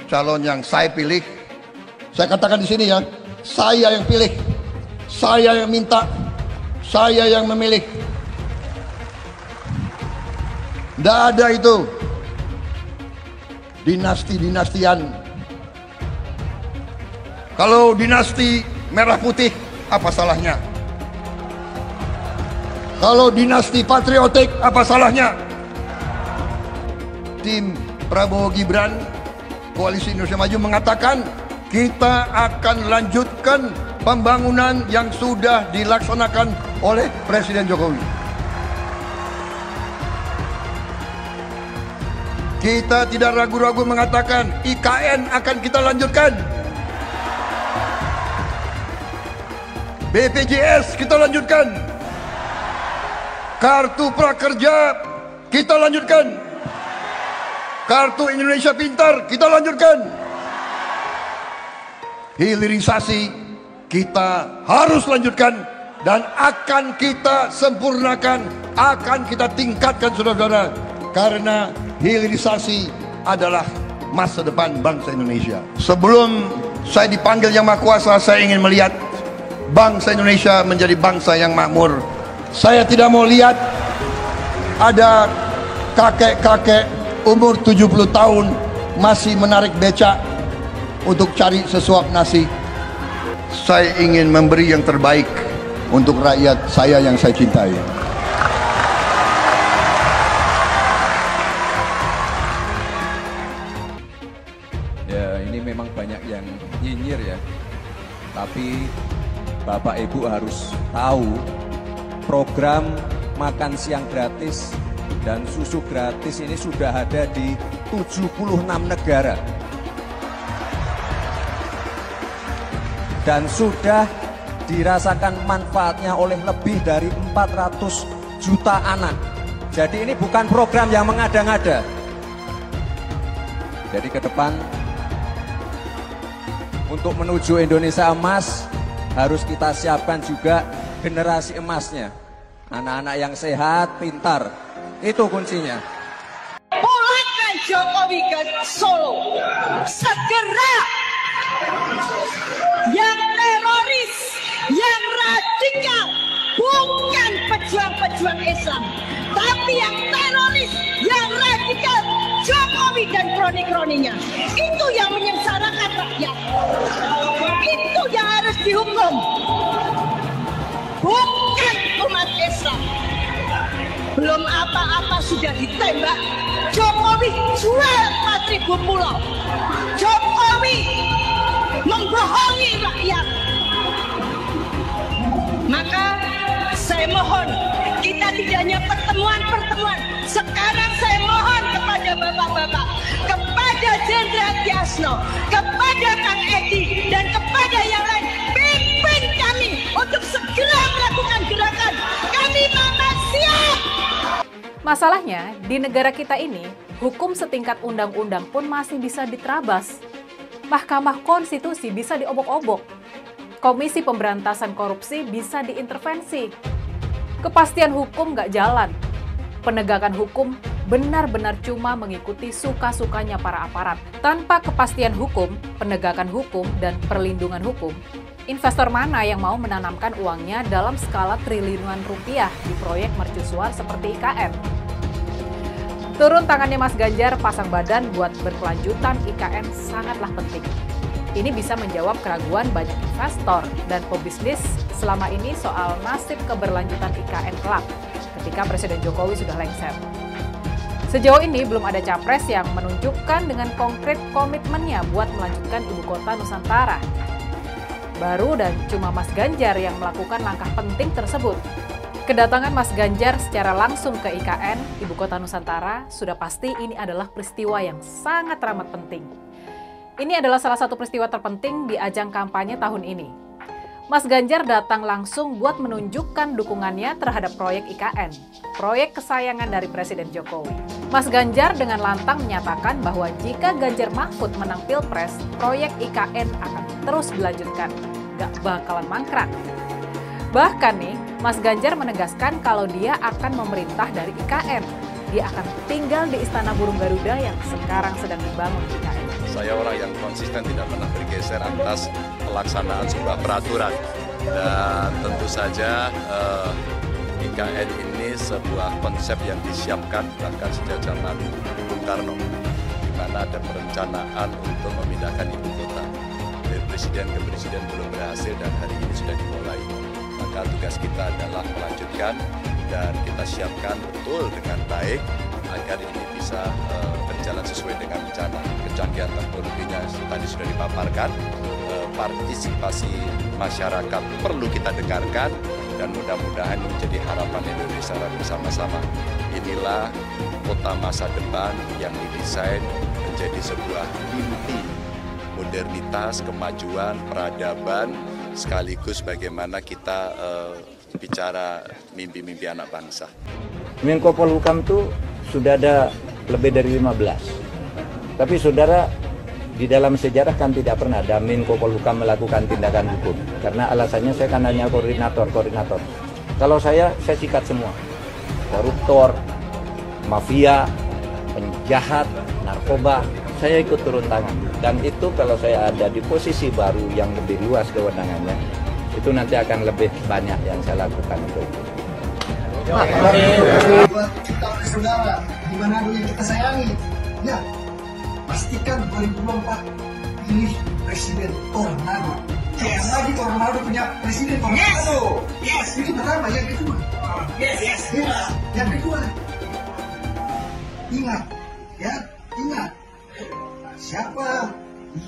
calon yang saya pilih. Saya katakan di sini ya, saya yang pilih, saya yang minta, saya yang memilih. Tidak ada itu dinasti-dinastian. Kalau dinasti merah putih, apa salahnya? Kalau dinasti patriotik, apa salahnya? Tim Prabowo Gibran, Koalisi Indonesia Maju mengatakan kita akan lanjutkan pembangunan yang sudah dilaksanakan oleh Presiden Jokowi. Kita tidak ragu-ragu mengatakan IKN akan kita lanjutkan. BPJS kita lanjutkan. Kartu Prakerja kita lanjutkan. Kartu Indonesia Pintar kita lanjutkan. Hilirisasi kita harus lanjutkan dan akan kita sempurnakan, akan kita tingkatkan, saudara-saudara, karena hilirisasi adalah masa depan bangsa Indonesia. Sebelum saya dipanggil Yang Maha Kuasa, saya ingin melihat bangsa Indonesia menjadi bangsa yang makmur. Saya tidak mau lihat ada kakek-kakek umur 70 tahun masih menarik becak untuk cari sesuap nasi. Saya ingin memberi yang terbaik untuk rakyat saya yang saya cintai. Ya, ini memang banyak yang nyinyir ya. Tapi Bapak Ibu harus tahu program makan siang gratis dan susu gratis ini sudah ada di 76 negara. Dan sudah dirasakan manfaatnya oleh lebih dari 400 juta anak. Jadi ini bukan program yang mengada-ngada. Jadi ke depan untuk menuju Indonesia emas harus kita siapkan juga generasi emasnya. Anak-anak yang sehat, pintar. Itu kuncinya. Pulangkan Jokowi ke Solo. Segera. Yang teroris, yang radikal, bukan pejuang-pejuang Islam, tapi yang teroris, yang radikal, Jokowi dan kroni-kroninya. Itu yang menyengsarakan rakyat. Itu yang harus dihukum, bukan umat Islam. Belum apa-apa sudah ditembak. Jokowi jual 4.000 pulau. Jokowi membohongi rakyat. Maka saya mohon, kita tidak hanya pertemuan-pertemuan. Sekarang saya mohon kepada bapak-bapak, kepada Jenderal Tiasno, kepada Kang Edi, dan kepada yang lain, pimpin kami untuk segera melakukan gerakan. Kami memang siap. Masalahnya, di negara kita ini, hukum setingkat undang-undang pun masih bisa diterabas. Mahkamah Konstitusi bisa diobok-obok. Komisi Pemberantasan Korupsi bisa diintervensi. Kepastian hukum nggak jalan. Penegakan hukum benar-benar cuma mengikuti suka-sukanya para aparat. Tanpa kepastian hukum, penegakan hukum, dan perlindungan hukum, investor mana yang mau menanamkan uangnya dalam skala triliunan rupiah di proyek mercusuar seperti IKN? Turun tangannya Mas Ganjar pasang badan buat berkelanjutan IKN sangatlah penting. Ini bisa menjawab keraguan banyak investor dan pebisnis selama ini soal nasib keberlanjutan IKN kelak ketika Presiden Jokowi sudah lengser. Sejauh ini belum ada capres yang menunjukkan dengan konkret komitmennya buat melanjutkan ibu kota Nusantara. Baru dan cuma Mas Ganjar yang melakukan langkah penting tersebut. Kedatangan Mas Ganjar secara langsung ke IKN, Ibu Kota Nusantara, sudah pasti ini adalah peristiwa yang sangat teramat penting. Ini adalah salah satu peristiwa terpenting di ajang kampanye tahun ini. Mas Ganjar datang langsung buat menunjukkan dukungannya terhadap proyek IKN, proyek kesayangan dari Presiden Jokowi. Mas Ganjar dengan lantang menyatakan bahwa jika Ganjar Mahfud menang Pilpres, proyek IKN akan terus dilanjutkan, gak bakalan mangkrak. Bahkan nih, Mas Ganjar menegaskan kalau dia akan memerintah dari IKN. Dia akan tinggal di Istana Burung Garuda yang sekarang sedang dibangun IKN. Saya orang yang konsisten, tidak pernah bergeser atas pelaksanaan sebuah peraturan. Dan tentu saja IKN ini sebuah konsep yang disiapkan bahkan sejak zaman Bung Karno, di mana ada perencanaan untuk memindahkan ibu kota. Dari presiden ke presiden belum berhasil dan hari ini sudah dimulai. Maka tugas kita adalah melanjutkan dan kita siapkan betul dengan baik agar ini bisa berjalan sesuai dengan rencana. Kecanggihan teknologinya tadi sudah dipaparkan, partisipasi masyarakat perlu kita dengarkan dan mudah-mudahan menjadi harapan Indonesia bersama-sama. Inilah kota masa depan yang didesain menjadi sebuah mimpi modernitas, kemajuan, peradaban, sekaligus bagaimana kita bicara mimpi-mimpi anak bangsa. Menko Polhukam itu sudah ada lebih dari 15. Tapi saudara, di dalam sejarah kan tidak pernah ada Menko Polhukam melakukan tindakan hukum. Karena alasannya saya kan hanya koordinator. Kalau saya sikat semua. Koruptor, mafia, penjahat, narkoba, saya ikut turun tangan. Dan itu kalau saya ada di posisi baru yang lebih luas kewenangannya, itu nanti akan lebih banyak yang saya lakukan untuk itu. Buat kita saudara, dimanapun yang kita sayangi, ya pastikan 2024 pilih presiden tornado. Jangan lagi tornado punya presiden tornado. Yes. Itu pertama. Yang kedua, yang kedua, ingat, siapa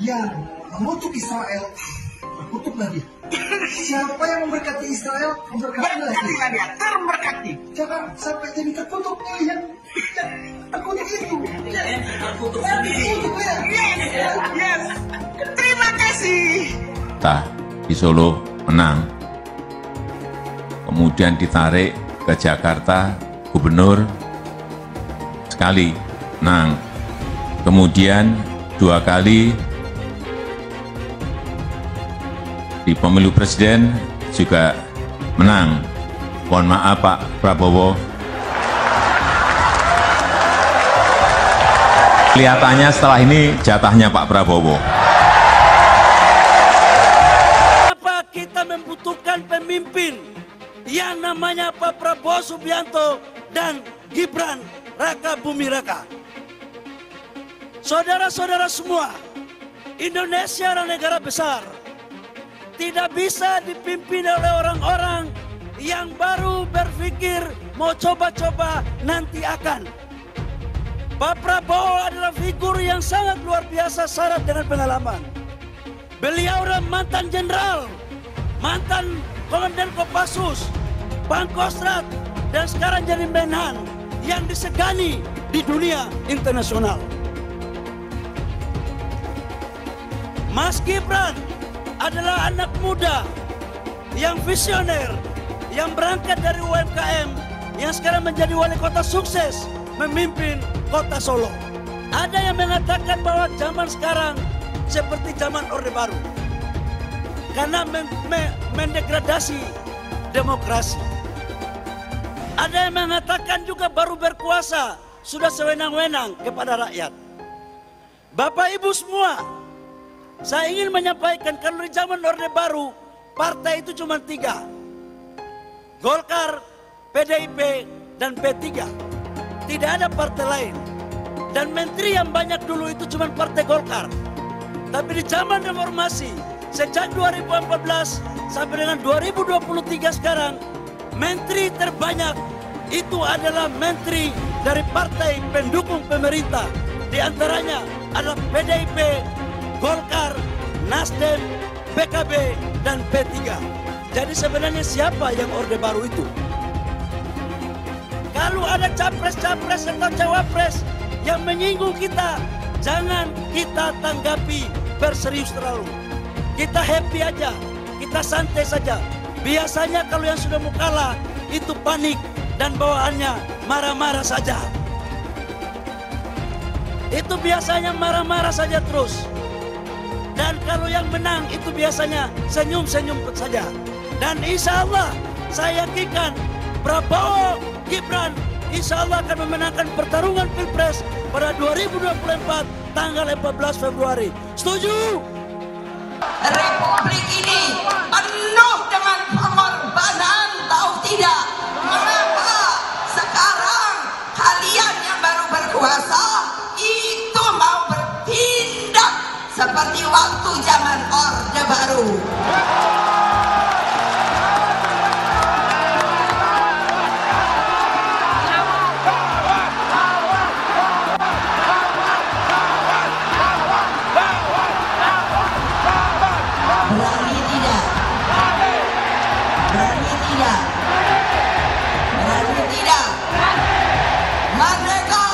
yang mengutuk Israel, kutuklah dia. Siapa yang memberkati Israel, memberkatilah dia. Terberkati. Jangan sampai jadi terkutuknya yang terkutuk itu. Terkutuk ya. Yes. Terima kasih. Di Solo menang, kemudian ditarik ke Jakarta, gubernur sekali menang, kemudian 2 kali di pemilu presiden juga menang. Mohon maaf Pak Prabowo, kelihatannya setelah ini jatahnya Pak Prabowo. Kenapa kita membutuhkan pemimpin yang namanya Pak Prabowo Subianto dan Gibran Raka Buming Raka? Saudara-saudara semua, Indonesia adalah negara besar. Tidak bisa dipimpin oleh orang-orang yang baru berpikir mau coba-coba nanti akan. Pak Prabowo adalah figur yang sangat luar biasa syarat dengan pengalaman. Beliau adalah mantan jenderal, mantan komandan Kopassus, Pangkostrat, dan sekarang jadi Menhan yang disegani di dunia internasional. Mas Gibran adalah anak muda yang visioner, yang berangkat dari UMKM, yang sekarang menjadi wali kota sukses memimpin kota Solo. Ada yang mengatakan bahwa zaman sekarang seperti zaman Orde Baru karena mendegradasi demokrasi. Ada yang mengatakan juga baru berkuasa sudah sewenang-wenang kepada rakyat. Bapak Ibu semua, saya ingin menyampaikan kalau di zaman Orde Baru partai itu cuma 3, Golkar, PDIP, dan P3. Tidak ada partai lain. Dan menteri yang banyak dulu itu cuma partai Golkar. Tapi di zaman reformasi, sejak 2014 sampai dengan 2023 sekarang, menteri terbanyak itu adalah menteri dari partai pendukung pemerintah. Di antaranya adalah PDIP, Golkar, Nasdem, PKB, dan P3. Jadi sebenarnya siapa yang Orde Baru itu? Kalau ada capres-capres atau cawapres yang menyinggung kita, jangan kita tanggapi berserius terlalu. Kita happy aja, kita santai saja. Biasanya kalau yang sudah mau kalah itu panik dan bawaannya marah-marah saja. Itu biasanya marah-marah saja terus. Dan kalau yang menang itu biasanya senyum-senyum saja. Dan insya Allah saya yakinkan Prabowo Gibran insya Allah akan memenangkan pertarungan Pilpres pada 2024 tanggal 14 Februari. Setuju? Republik ini penuh dengan pengorbanan, tahu tidak? Mengapa sekarang kalian yang baru berkuasa itu mau bertindak seperti waktu zaman Orde Baru? Berani tidak? Berani tidak? Berani tidak? Merdeka!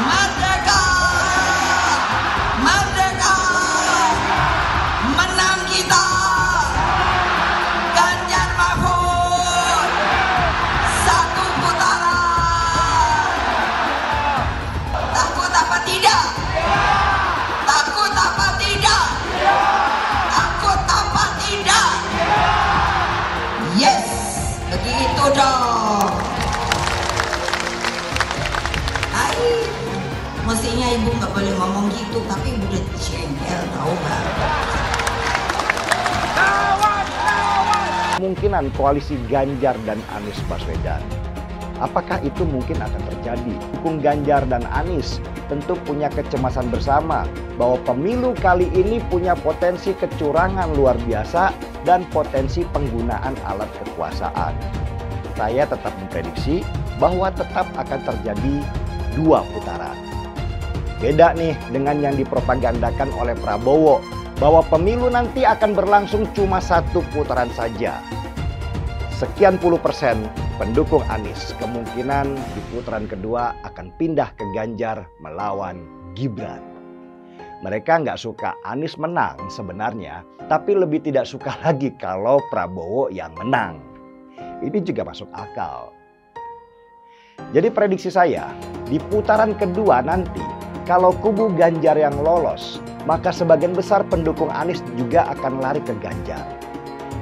Merdeka! Merdeka! Menang kita! Ganjar Mahfud! Satu putaran! Takut apa tidak? Takut apa tidak? Takut apa tidak? Yes, begitu dong. Hai, mestinya ibu nggak boleh ngomong gitu, tapi ibu udah jengkel, tahu nggak? Kemungkinan koalisi Ganjar dan Anies Baswedan. Apakah itu mungkin akan terjadi? Dukung Ganjar dan Anies tentu punya kecemasan bersama bahwa pemilu kali ini punya potensi kecurangan luar biasa dan potensi penggunaan alat kekuasaan. Saya tetap memprediksi bahwa tetap akan terjadi 2 putaran. Beda nih dengan yang dipropagandakan oleh Prabowo bahwa pemilu nanti akan berlangsung cuma 1 putaran saja. Sekian puluh % pendukung Anies kemungkinan di putaran kedua akan pindah ke Ganjar melawan Gibran. Mereka nggak suka Anies menang sebenarnya, tapi lebih tidak suka lagi kalau Prabowo yang menang. Ini juga masuk akal. Jadi prediksi saya, di putaran kedua nanti, kalau kubu Ganjar yang lolos, maka sebagian besar pendukung Anies juga akan lari ke Ganjar.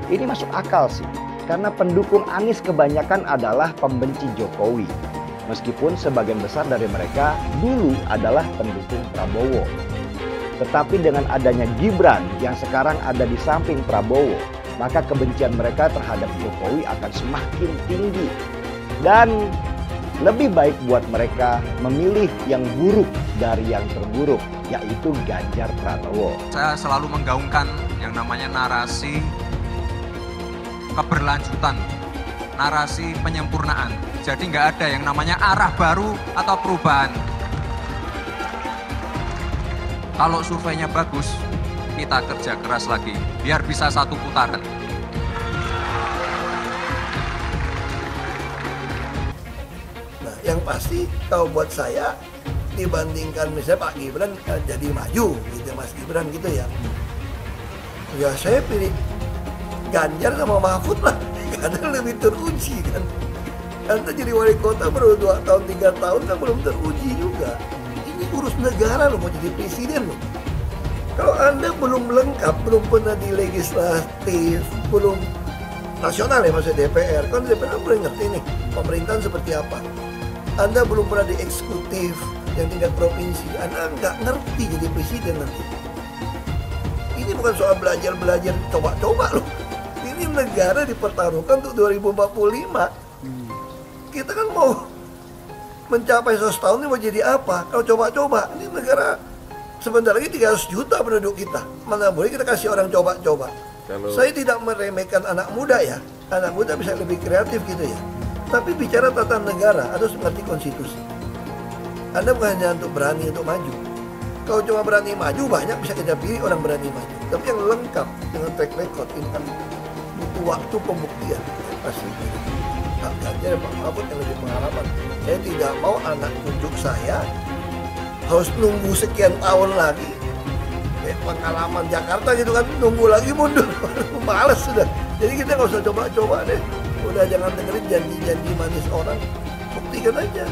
Ini masuk akal sih. Karena pendukung Anies kebanyakan adalah pembenci Jokowi. Meskipun sebagian besar dari mereka dulu adalah pendukung Prabowo. Tetapi dengan adanya Gibran yang sekarang ada di samping Prabowo, maka kebencian mereka terhadap Jokowi akan semakin tinggi. Dan lebih baik buat mereka memilih yang buruk dari yang terburuk, yaitu Ganjar Pranowo. Saya selalu menggaungkan yang namanya narasi keberlanjutan, narasi penyempurnaan. Jadi nggak ada yang namanya arah baru atau perubahan. Kalau surveinya bagus, kita kerja keras lagi, biar bisa 1 putaran. Nah, yang pasti kalau buat saya, dibandingkan misalnya Pak Gibran jadi maju, gitu Mas Gibran gitu ya. Ya saya pilih Ganjar sama Mahfud lah, karena lebih teruji kan. Anda jadi wali kota baru 2 tahun, 3 tahun kan belum teruji juga. Ini urus negara loh, mau jadi presiden loh. Kalau Anda belum lengkap, belum pernah di legislatif, belum nasional ya maksudnya DPR, kan DPR belum ngerti nih pemerintahan seperti apa. Anda belum pernah di eksekutif yang tingkat provinsi, Anda nggak ngerti jadi presiden nanti. Ini bukan soal belajar-belajar, coba-coba loh. Ini negara dipertaruhkan untuk 2045. Kita kan mau mencapai 100 tahun ini mau jadi apa? Kalau coba-coba, ini negara sebentar lagi 300 juta penduduk kita. Mana boleh kita kasih orang coba-coba. Saya tidak meremehkan anak muda ya. Anak muda bisa lebih kreatif gitu ya. Tapi bicara tata negara harus mengerti konstitusi. Anda bukan hanya untuk berani untuk maju. Kalau cuma berani maju, banyak bisa kita pilih orang berani maju. Tapi yang lengkap dengan track record ini kan butuh waktu pembuktian. Pasti. Pak Ganjar, Pak Mahfud yang lebih pengalaman. Saya tidak mau anak cucu saya harus nunggu sekian tahun lagi. Pengalaman Jakarta gitu kan, nunggu lagi mundur. Males sudah. Jadi kita nggak usah coba-coba deh. Udah jangan dengerin janji-janji manis orang. Buktikan aja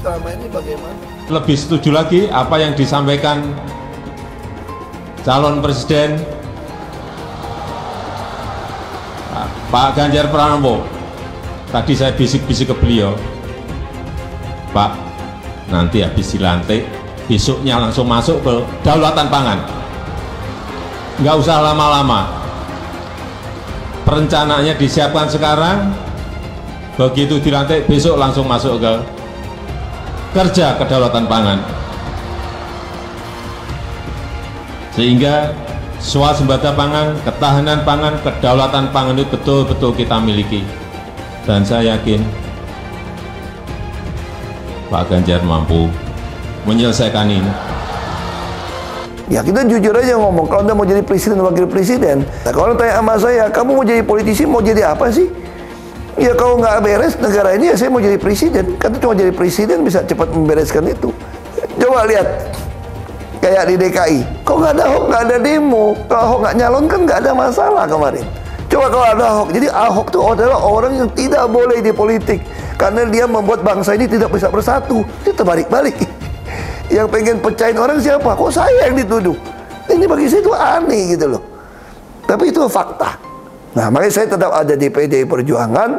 selama ini bagaimana. Lebih setuju lagi apa yang disampaikan calon presiden Pak Ganjar Pranowo. Tadi saya bisik-bisik ke beliau, Pak, nanti habis dilantik besoknya langsung masuk ke kedaulatan pangan. Nggak usah lama-lama. Perencanaannya disiapkan sekarang, begitu dilantik besok langsung masuk ke kerja kedaulatan pangan. Sehingga swasembada pangan, ketahanan pangan, kedaulatan pangan itu betul-betul kita miliki. Dan saya yakin Pak Ganjar mampu menyelesaikan ini. Ya kita jujur aja ngomong, kalau Anda mau jadi presiden dan wakil presiden, nah, kalau tanya sama saya, kamu mau jadi politisi, mau jadi apa sih? Ya kalau nggak beres negara ini, ya saya mau jadi presiden. Kan cuma jadi presiden bisa cepat membereskan itu. Coba lihat, kayak di DKI, kok nggak ada Ahok, nggak ada demo. Kalau Ahok nggak nyalon kan nggak ada masalah kemarin. Coba kalau ada Ahok, jadi Ahok itu adalah orang yang tidak boleh di politik. Karena dia membuat bangsa ini tidak bisa bersatu. Dia terbalik-balik. Yang pengen pecahin orang siapa? Kok saya yang dituduh? Ini bagi saya itu aneh gitu loh. Tapi itu fakta. Nah, makanya saya tetap ada di PDI Perjuangan.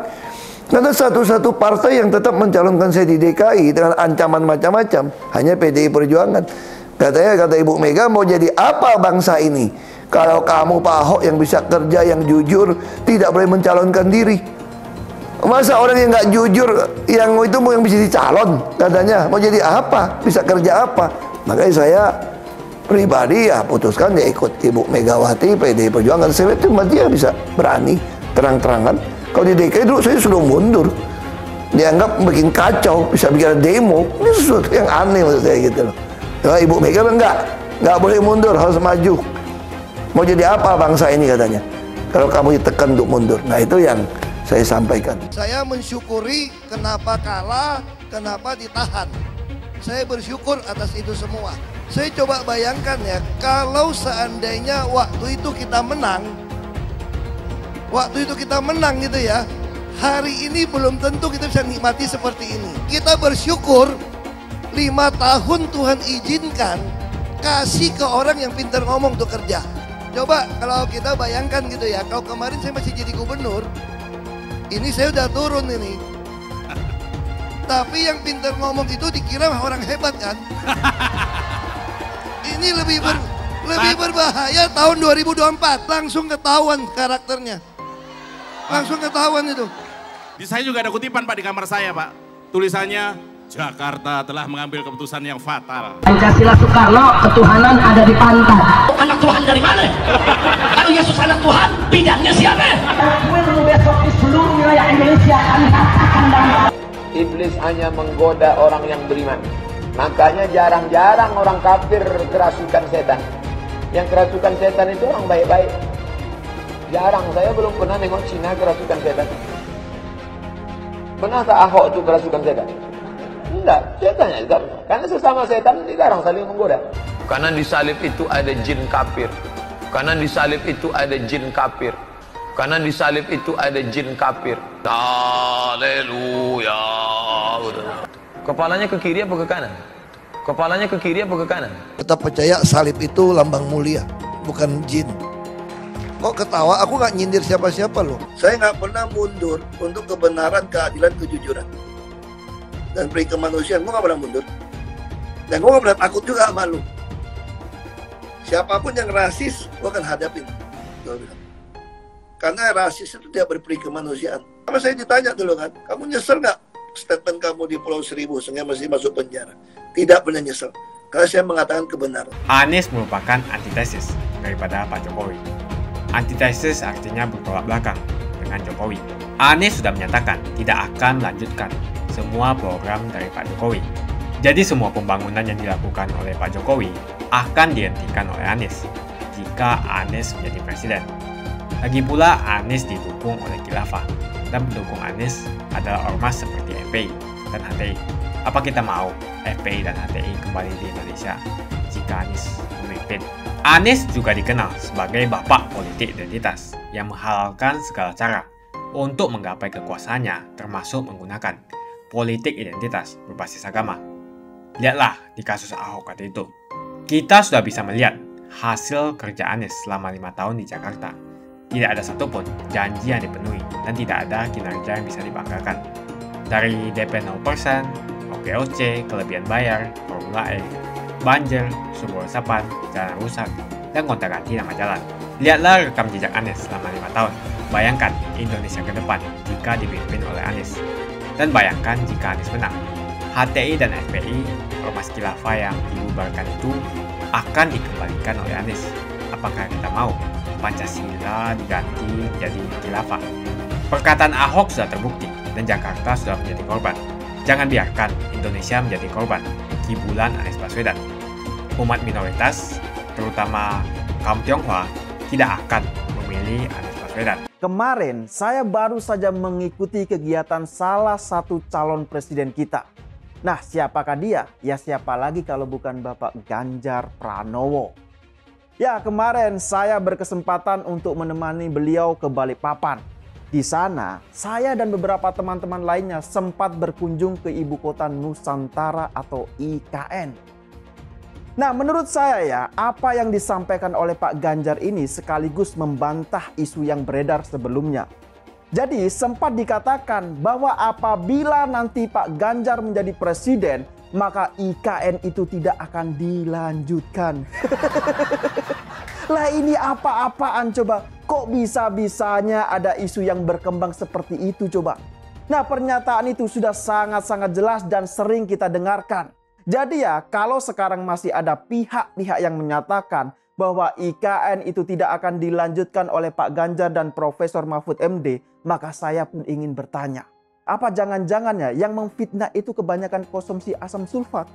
Karena satu-satu partai yang tetap mencalonkan saya di DKI dengan ancaman macam-macam hanya PDI Perjuangan. Kata Ibu Mega, mau jadi apa bangsa ini? Kalau kamu Pak Ahok yang bisa kerja, yang jujur, tidak boleh mencalonkan diri. Masa orang yang nggak jujur, yang itu mau yang bisa dicalon, katanya mau jadi apa, bisa kerja apa? Makanya saya pribadi ya putuskan ya ikut Ibu Megawati, PDI Perjuangan. Saya itu dia bisa berani terang-terangan. Kalau di DKI dulu saya sudah mundur, dianggap bikin kacau, bisa bikin demo. Ini sesuatu yang aneh menurut saya gitu loh. Nah, Ibu Mega nggak boleh mundur, harus maju. Mau jadi apa bangsa ini katanya? Kalau kamu ditekan untuk mundur, nah itu yang saya sampaikan. Saya mensyukuri kenapa kalah, kenapa ditahan. Saya bersyukur atas itu semua. Saya coba bayangkan ya, kalau seandainya waktu itu kita menang gitu ya, hari ini belum tentu kita bisa nikmati seperti ini. Kita bersyukur 5 tahun Tuhan izinkan kasih ke orang yang pintar ngomong untuk kerja. Coba kalau kita bayangkan gitu ya, kalau kemarin saya masih jadi gubernur, ini saya udah turun ini. Tapi yang pintar ngomong itu dikira orang hebat kan? Ini lebih berbahaya tahun 2024. Langsung ketahuan karakternya. Langsung ketahuan itu. Di saya juga ada kutipan Pak di kamar saya Pak. Tulisannya, Jakarta telah mengambil keputusan yang fatal. Pancasila Soekarno, ketuhanan ada di pantat. Anak Tuhan dari mana? Kalau Yesus anak Tuhan, bidangnya siapa? Besok di seluruh wilayah Indonesia kami katakan dan iblis hanya menggoda orang yang beriman. Makanya jarang-jarang orang kafir kerasukan setan. Yang kerasukan setan itu orang baik-baik. Jarang, saya belum pernah nengok Cina kerasukan setan. Pernah tak Ahok itu kerasukan setan? Enggak, setannya juga pernah. Karena sesama setan dilarang saling menggoda. Karena di salib itu ada jin kafir. Karena di salib itu ada jin kafir. Karena di salib itu ada jin kafir. Haleluya. Kepalanya ke kiri apa ke kanan? Kepalanya ke kiri apa ke kanan? Tetap percaya salib itu lambang mulia, bukan jin. Kok ketawa? Aku nggak nyindir siapa-siapa loh. Saya nggak pernah mundur untuk kebenaran, keadilan, kejujuran dan peri kemanusiaan. Gue nggak pernah mundur. Dan gue nggak pernah takut juga sama lu. Siapapun yang rasis, gue akan hadapin. Gue bilang. Karena rasis itu tidak berperi kemanusiaan. Sama saya ditanya dulu kan, kamu nyesel nggak statement kamu di Pulau Seribu sehingga masih masuk penjara? Tidak pernah nyesel. Karena saya mengatakan kebenaran. Anies merupakan antitesis daripada Pak Jokowi. Antitesis artinya bertolak belakang dengan Jokowi. Anies sudah menyatakan tidak akan melanjutkan semua program dari Pak Jokowi. Jadi semua pembangunan yang dilakukan oleh Pak Jokowi akan dihentikan oleh Anies jika Anies menjadi presiden. Lagi pula Anies didukung oleh khilafah dan pendukung Anies adalah ormas seperti FPI dan HTI. Apa kita mau FPI dan HTI kembali di Indonesia jika Anies memimpin? Anies juga dikenal sebagai bapak politik identitas yang menghalalkan segala cara untuk menggapai kekuasaannya, termasuk menggunakan politik identitas berbasis agama. Lihatlah di kasus Ahok waktu itu. Kita sudah bisa melihat hasil kerja Anies selama 5 tahun di Jakarta. Tidak ada satupun janji yang dipenuhi dan tidak ada kinerja yang bisa dibanggakan. Dari DP 0%, OKOC, kelebihan bayar, Formula E, banjir, sumur resapan, jalan rusak, dan gonta-ganti nama jalan. Lihatlah rekam jejak Anies selama 5 tahun. Bayangkan Indonesia ke depan jika dipimpin oleh Anies. Dan bayangkan jika Anies menang. HTI dan FPI, Ormas Khilafah yang dibubarkan itu akan dikembalikan oleh Anies. Apakah kita mau Pancasila diganti jadi khilafah? Perkataan Ahok sudah terbukti dan Jakarta sudah menjadi korban. Jangan biarkan Indonesia menjadi korban kibulan Anies Baswedan. Umat minoritas, terutama kaum Tionghoa, tidak akan memilih Anies Baswedan. Kemarin saya baru saja mengikuti kegiatan salah satu calon presiden kita. Nah, siapakah dia? Ya siapa lagi kalau bukan Bapak Ganjar Pranowo. Ya, kemarin saya berkesempatan untuk menemani beliau ke Balikpapan. Di sana, saya dan beberapa teman-teman lainnya sempat berkunjung ke Ibu Kota Nusantara atau IKN. Nah, menurut saya ya, apa yang disampaikan oleh Pak Ganjar ini sekaligus membantah isu yang beredar sebelumnya. Jadi sempat dikatakan bahwa apabila nanti Pak Ganjar menjadi presiden, maka IKN itu tidak akan dilanjutkan. Lah ini apa-apaan coba? Kok bisa-bisanya ada isu yang berkembang seperti itu coba? Nah, pernyataan itu sudah sangat-sangat jelas dan sering kita dengarkan. Jadi ya, kalau sekarang masih ada pihak-pihak yang menyatakan bahwa IKN itu tidak akan dilanjutkan oleh Pak Ganjar dan Profesor Mahfud MD, maka saya pun ingin bertanya, apa jangan-jangan ya yang memfitnah itu kebanyakan konsumsi asam sulfat?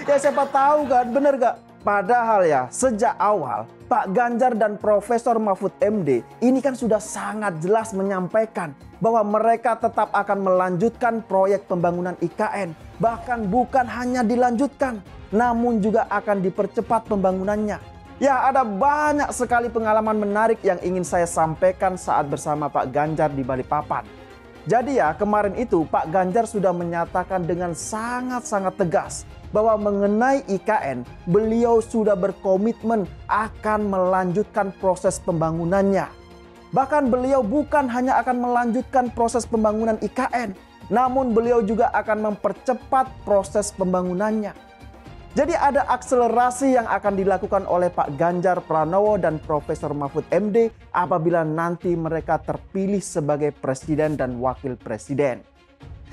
Ya siapa tahu kan, bener gak? Padahal ya sejak awal Pak Ganjar dan Profesor Mahfud MD ini kan sudah sangat jelas menyampaikan bahwa mereka tetap akan melanjutkan proyek pembangunan IKN. Bahkan bukan hanya dilanjutkan, namun juga akan dipercepat pembangunannya. Ya, ada banyak sekali pengalaman menarik yang ingin saya sampaikan saat bersama Pak Ganjar di Balikpapan. Jadi ya, kemarin itu Pak Ganjar sudah menyatakan dengan sangat-sangat tegas bahwa mengenai IKN, beliau sudah berkomitmen akan melanjutkan proses pembangunannya. Bahkan beliau bukan hanya akan melanjutkan proses pembangunan IKN, namun beliau juga akan mempercepat proses pembangunannya. Jadi ada akselerasi yang akan dilakukan oleh Pak Ganjar Pranowo dan Profesor Mahfud MD apabila nanti mereka terpilih sebagai presiden dan wakil presiden.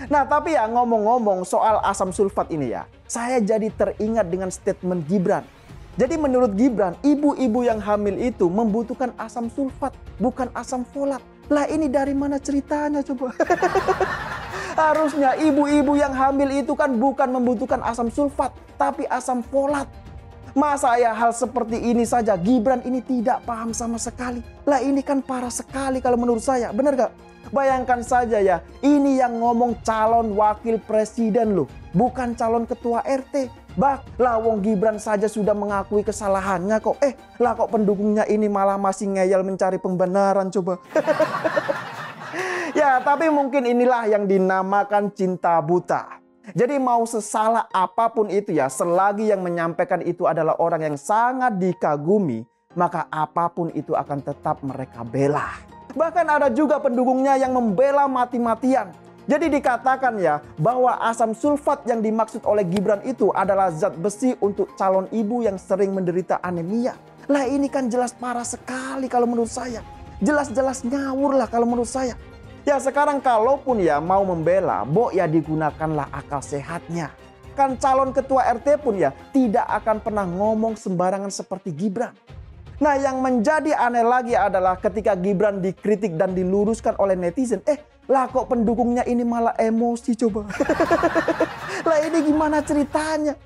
Nah, tapi ya ngomong-ngomong soal asam sulfat ini ya, saya jadi teringat dengan statement Gibran. Jadi menurut Gibran, ibu-ibu yang hamil itu membutuhkan asam sulfat, bukan asam folat. Lah ini dari mana ceritanya coba? Harusnya ibu-ibu yang hamil itu kan bukan membutuhkan asam sulfat, tapi asam folat. Masa ya hal seperti ini saja Gibran ini tidak paham sama sekali. Lah ini kan parah sekali kalau menurut saya, bener gak? Bayangkan saja ya, ini yang ngomong calon wakil presiden loh, bukan calon ketua RT. Lah wong Gibran saja sudah mengakui kesalahannya kok. Lah kok pendukungnya ini malah masih ngeyel mencari pembenaran coba. Ya, tapi mungkin inilah yang dinamakan cinta buta. Jadi mau sesalah apapun itu ya, selagi yang menyampaikan itu adalah orang yang sangat dikagumi, maka apapun itu akan tetap mereka bela. Bahkan ada juga pendukungnya yang membela mati-matian. Jadi dikatakan ya bahwa asam sulfat yang dimaksud oleh Gibran itu adalah zat besi untuk calon ibu yang sering menderita anemia. Lah ini kan jelas parah sekali kalau menurut saya. Jelas-jelas ngawur lah kalau menurut saya. Ya sekarang kalaupun ya mau membela, ya digunakanlah akal sehatnya. Kan calon ketua RT pun ya tidak akan pernah ngomong sembarangan seperti Gibran. Nah yang menjadi aneh lagi adalah ketika Gibran dikritik dan diluruskan oleh netizen. Lah kok pendukungnya ini malah emosi coba. Lah ini gimana ceritanya?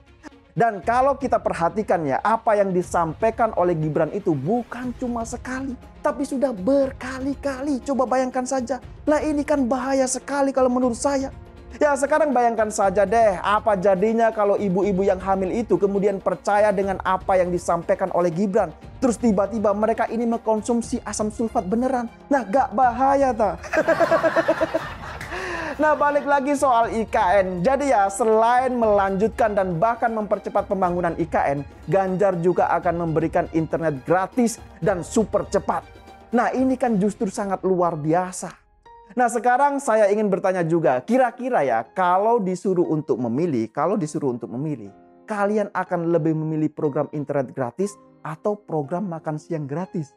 Dan kalau kita perhatikan ya, apa yang disampaikan oleh Gibran itu bukan cuma sekali, tapi sudah berkali-kali. Coba bayangkan saja. Lah ini kan bahaya sekali kalau menurut saya. Ya sekarang bayangkan saja deh, apa jadinya kalau ibu-ibu yang hamil itu kemudian percaya dengan apa yang disampaikan oleh Gibran. Terus tiba-tiba mereka ini mengkonsumsi asam sulfat beneran. Nah gak bahaya tak? Nah balik lagi soal IKN. Jadi ya selain melanjutkan dan bahkan mempercepat pembangunan IKN, Ganjar juga akan memberikan internet gratis dan super cepat. Nah ini kan justru sangat luar biasa. Nah sekarang saya ingin bertanya juga, kira-kira ya kalau disuruh untuk memilih, kalian akan lebih memilih program internet gratis atau program makan siang gratis?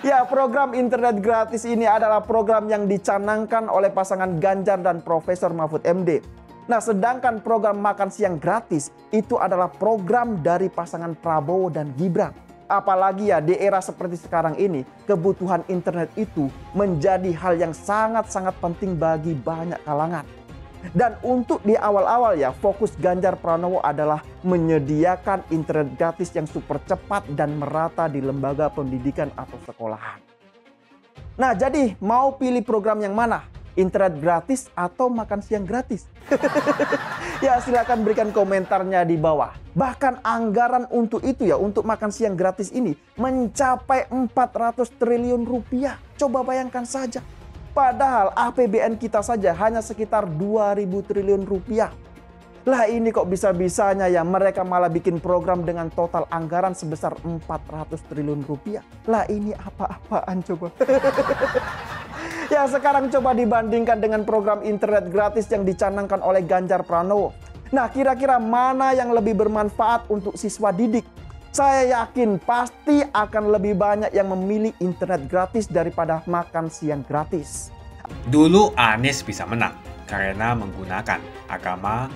Ya, program internet gratis ini adalah program yang dicanangkan oleh pasangan Ganjar dan Profesor Mahfud MD. Nah, sedangkan program makan siang gratis itu adalah program dari pasangan Prabowo dan Gibran. Apalagi ya di era seperti sekarang ini, kebutuhan internet itu menjadi hal yang sangat-sangat penting bagi banyak kalangan. Dan untuk di awal-awal ya, fokus Ganjar Pranowo adalah menyediakan internet gratis yang super cepat dan merata di lembaga pendidikan atau sekolahan. Nah, jadi mau pilih program yang mana? Internet gratis atau makan siang gratis? Ya, silakan berikan komentarnya di bawah. Bahkan anggaran untuk itu ya, untuk makan siang gratis ini mencapai 400 triliun rupiah. Coba bayangkan saja. Padahal APBN kita saja hanya sekitar 2.000 triliun rupiah. Lah ini kok bisa-bisanya ya mereka malah bikin program dengan total anggaran sebesar 400 triliun rupiah. Lah ini apa-apaan coba? Ya, sekarang coba dibandingkan dengan program internet gratis yang dicanangkan oleh Ganjar Pranowo. Nah, kira-kira mana yang lebih bermanfaat untuk siswa didik? Saya yakin pasti akan lebih banyak yang memilih internet gratis daripada makan siang gratis. Dulu Anies bisa menang karena menggunakan agama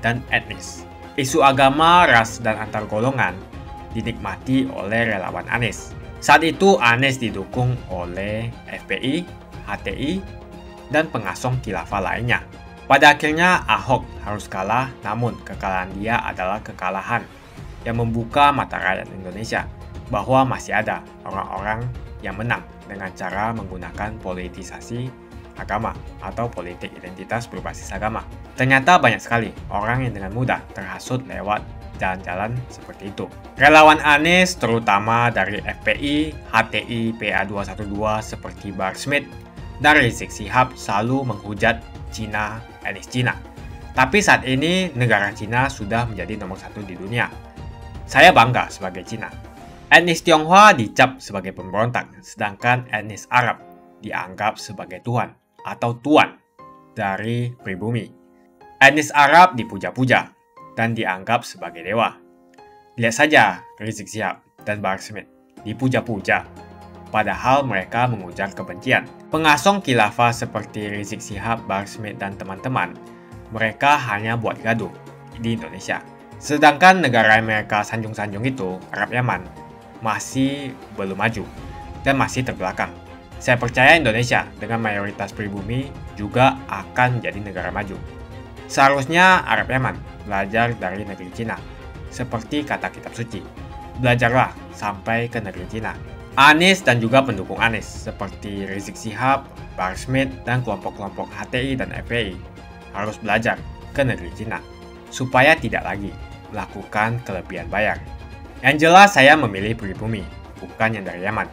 dan etnis. Isu agama, ras, dan antar golongan dinikmati oleh relawan Anies. Saat itu Anies didukung oleh FPI, HTI, dan pengasong khilafah lainnya. Pada akhirnya Ahok harus kalah, namun kekalahan dia adalah kekalahan yang membuka mata rakyat Indonesia bahwa masih ada orang-orang yang menang dengan cara menggunakan politisasi agama atau politik identitas berbasis agama. Ternyata banyak sekali orang yang dengan mudah terhasut lewat jalan-jalan seperti itu. Relawan Anies terutama dari FPI, HTI, PA212 seperti Bahar Smith dan Rizik Syihab selalu menghujat Cina, etnis Cina. Tapi saat ini negara Cina sudah menjadi nomor 1 di dunia. Saya bangga sebagai Cina. Etnis Tionghoa dicap sebagai pemberontak, sedangkan etnis Arab dianggap sebagai Tuhan atau tuan dari pribumi. Etnis Arab dipuja-puja dan dianggap sebagai dewa. Lihat saja Rizik Syihab dan Bahar Smith dipuja-puja, padahal mereka mengujar kebencian. Pengasong khilafah seperti Rizik Syihab, Bahar Smith, dan teman-teman, mereka hanya buat gaduh di Indonesia. Sedangkan negara yang mereka sanjung-sanjung itu, Arab Yaman, masih belum maju dan masih terbelakang. Saya percaya Indonesia dengan mayoritas pribumi juga akan menjadi negara maju. Seharusnya Arab Yaman belajar dari negeri Cina. Seperti kata kitab suci, belajarlah sampai ke negeri Cina. Anies dan juga pendukung Anies seperti Rizik Syihab, Bahar Smith, dan kelompok-kelompok HTI dan FPI harus belajar ke negeri Cina supaya tidak lagi melakukan kelebihan bayar. Yang jelas saya memilih pribumi, bukan yang dari Yaman.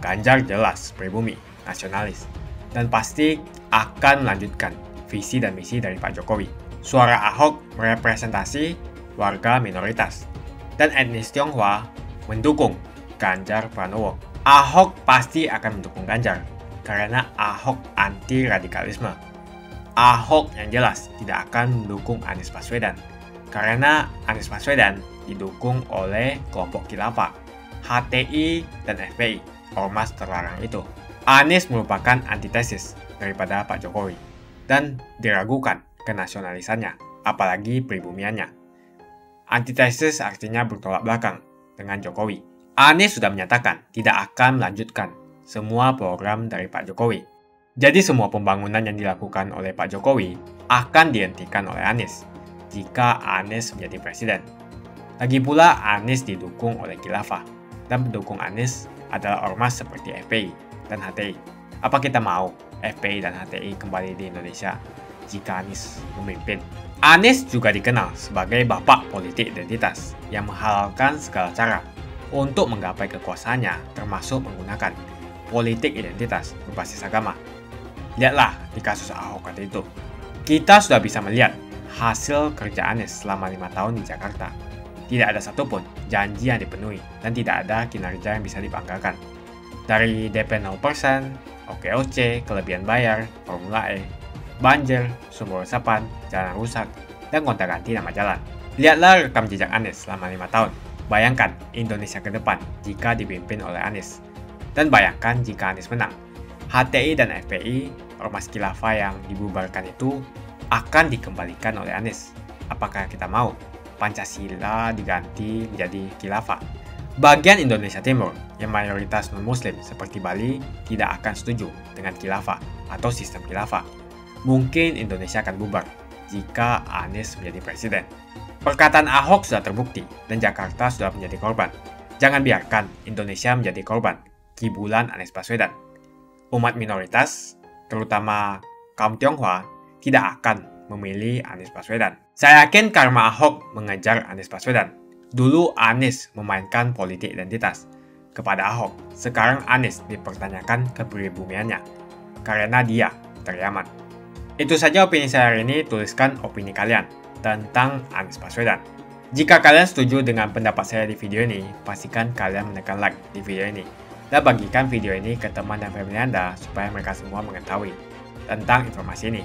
Ganjar jelas pribumi, nasionalis, dan pasti akan melanjutkan visi dan misi dari Pak Jokowi. Suara Ahok merepresentasi warga minoritas, dan etnis Tionghoa mendukung Ganjar Pranowo. Ahok pasti akan mendukung Ganjar, karena Ahok anti radikalisme. Ahok yang jelas tidak akan mendukung Anies Baswedan, karena Anies Baswedan didukung oleh kelompok khilafah, HTI, dan FPI, ormas terlarang itu. Anies merupakan antitesis daripada Pak Jokowi, dan diragukan kenasionalisannya, apalagi pribumiannya. Antitesis artinya bertolak belakang dengan Jokowi. Anies sudah menyatakan tidak akan melanjutkan semua program dari Pak Jokowi. Jadi semua pembangunan yang dilakukan oleh Pak Jokowi akan dihentikan oleh Anies jika Anies menjadi presiden. Lagi pula Anies didukung oleh khilafah, dan pendukung Anies adalah ormas seperti FPI dan HTI. Apa kita mau FPI dan HTI kembali di Indonesia jika Anies memimpin? Anies juga dikenal sebagai bapak politik identitas yang menghalalkan segala cara untuk menggapai kekuasaannya, termasuk menggunakan politik identitas berbasis agama. Lihatlah di kasus Ahok waktu itu. Kita sudah bisa melihat hasil kerja Anies selama 5 tahun di Jakarta. Tidak ada satupun janji yang dipenuhi dan tidak ada kinerja yang bisa dibanggakan. Dari DP 0%, OKOC, kelebihan bayar, Formula E, banjir, sumber resapan, jalan rusak, dan gonta-ganti nama jalan. Lihatlah rekam jejak Anies selama 5 tahun. Bayangkan Indonesia ke depan jika dipimpin oleh Anies. Dan bayangkan jika Anies menang. HTI dan FPI, ormas khilafah yang dibubarkan itu akan dikembalikan oleh Anies. Apakah kita mau Pancasila diganti menjadi khilafah? Bagian Indonesia Timur yang mayoritas non-muslim seperti Bali tidak akan setuju dengan khilafah atau sistem khilafah. Mungkin Indonesia akan bubar jika Anies menjadi presiden. Perkataan Ahok sudah terbukti dan Jakarta sudah menjadi korban. Jangan biarkan Indonesia menjadi korban kibulan Anies Baswedan. Umat minoritas, terutama kaum Tionghoa, tidak akan memilih Anies Baswedan. Saya yakin karma Ahok mengejar Anies Baswedan. Dulu Anies memainkan politik identitas kepada Ahok. Sekarang Anies dipertanyakan kepribumiannya karena dia teriaman. Itu saja opini saya hari ini. Tuliskan opini kalian tentang Anies Baswedan. Jika kalian setuju dengan pendapat saya di video ini, pastikan kalian menekan like di video ini. Dan bagikan video ini ke teman dan family Anda supaya mereka semua mengetahui tentang informasi ini.